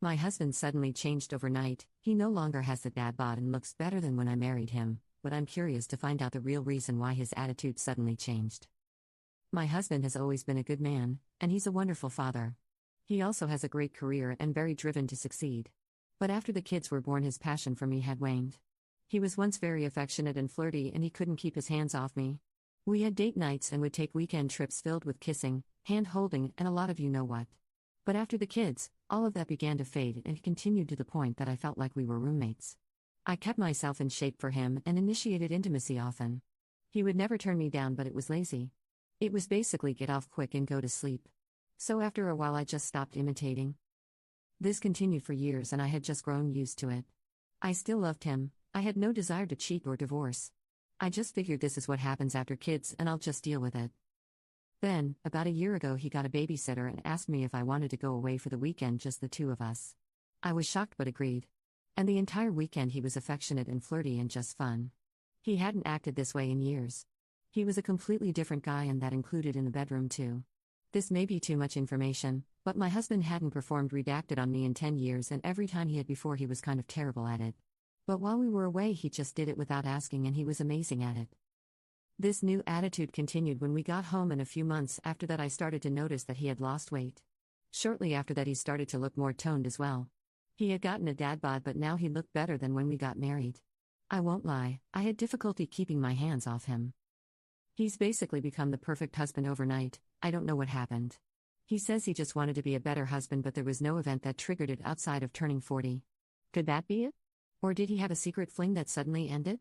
My husband suddenly changed overnight. He no longer has the dad bod and looks better than when I married him, but I'm curious to find out the real reason why his attitude suddenly changed. My husband has always been a good man, and he's a wonderful father. He also has a great career and very driven to succeed. But after the kids were born, his passion for me had waned. He was once very affectionate and flirty, and he couldn't keep his hands off me. We had date nights and would take weekend trips filled with kissing, hand-holding, and a lot of you know what. But after the kids, all of that began to fade, and it continued to the point that I felt like we were roommates. I kept myself in shape for him and initiated intimacy often. He would never turn me down, but it was lazy. It was basically get off quick and go to sleep. So after a while I just stopped imitating. This continued for years and I had just grown used to it. I still loved him, I had no desire to cheat or divorce. I just figured this is what happens after kids and I'll just deal with it. Then, about a year ago, he got a babysitter and asked me if I wanted to go away for the weekend, just the two of us. I was shocked but agreed. And the entire weekend he was affectionate and flirty and just fun. He hadn't acted this way in years. He was a completely different guy, and that included in the bedroom too. This may be too much information, but my husband hadn't performed redacted on me in 10 years, and every time he had before he was kind of terrible at it. But while we were away he just did it without asking, and he was amazing at it. This new attitude continued when we got home, and a few months after that I started to notice that he had lost weight. Shortly after that he started to look more toned as well. He had gotten a dad bod, but now he looked better than when we got married. I won't lie, I had difficulty keeping my hands off him. He's basically become the perfect husband overnight. I don't know what happened. He says he just wanted to be a better husband, but there was no event that triggered it outside of turning 40. Could that be it? Or did he have a secret fling that suddenly ended?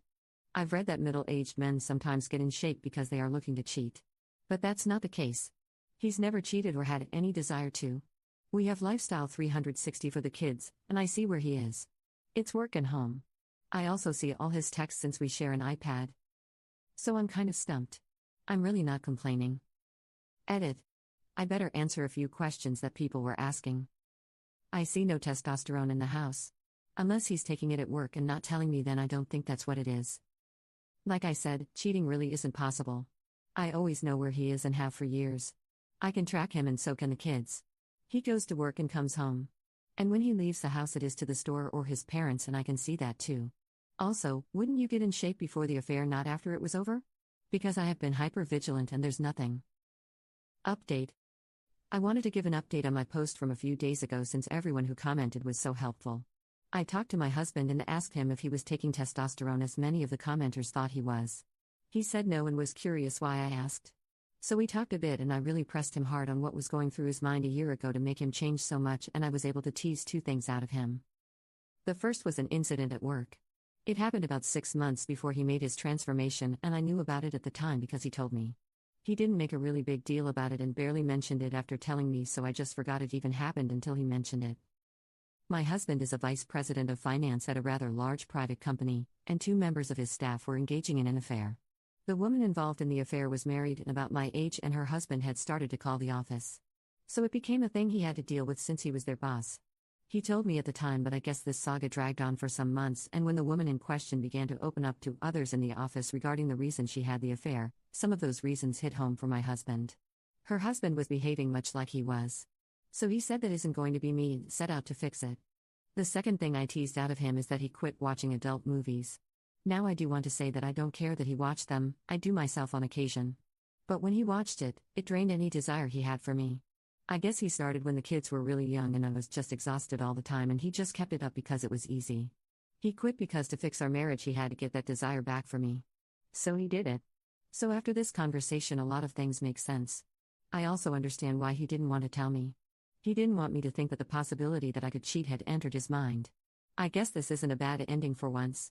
I've read that middle-aged men sometimes get in shape because they are looking to cheat. But that's not the case. He's never cheated or had any desire to. We have lifestyle 360 for the kids, and I see where he is. It's work and home. I also see all his texts since we share an iPad. So I'm kind of stumped. I'm really not complaining. Edit. I better answer a few questions that people were asking. I see no testosterone in the house. Unless he's taking it at work and not telling me, then I don't think that's what it is. Like I said, cheating really isn't possible. I always know where he is and have for years. I can track him, and so can the kids. He goes to work and comes home. And when he leaves the house, it is to the store or his parents, and I can see that too. Also, wouldn't you get in shape before the affair, not after it was over? Because I have been hyper-vigilant and there's nothing. Update. I wanted to give an update on my post from a few days ago since everyone who commented was so helpful. I talked to my husband and asked him if he was taking testosterone, as many of the commenters thought he was. He said no and was curious why I asked. So we talked a bit and I really pressed him hard on what was going through his mind a year ago to make him change so much, and I was able to tease two things out of him. The first was an incident at work. It happened about 6 months before he made his transformation, and I knew about it at the time because he told me. He didn't make a really big deal about it and barely mentioned it after telling me, so I just forgot it even happened until he mentioned it. My husband is a vice president of finance at a rather large private company, and 2 members of his staff were engaging in an affair. The woman involved in the affair was married and about my age, and her husband had started to call the office. So it became a thing he had to deal with since he was their boss. He told me at the time, but I guess this saga dragged on for some months, and when the woman in question began to open up to others in the office regarding the reason she had the affair, some of those reasons hit home for my husband. Her husband was behaving much like he was. So he said that isn't going to be me, and set out to fix it. The second thing I teased out of him is that he quit watching adult movies. Now I do want to say that I don't care that he watched them, I do myself on occasion. But when he watched it, it drained any desire he had for me. I guess he started when the kids were really young and I was just exhausted all the time, and he just kept it up because it was easy. He quit because to fix our marriage he had to get that desire back for me. So he did it. So after this conversation a lot of things make sense. I also understand why he didn't want to tell me. He didn't want me to think that the possibility that I could cheat had entered his mind. I guess this isn't a bad ending for once.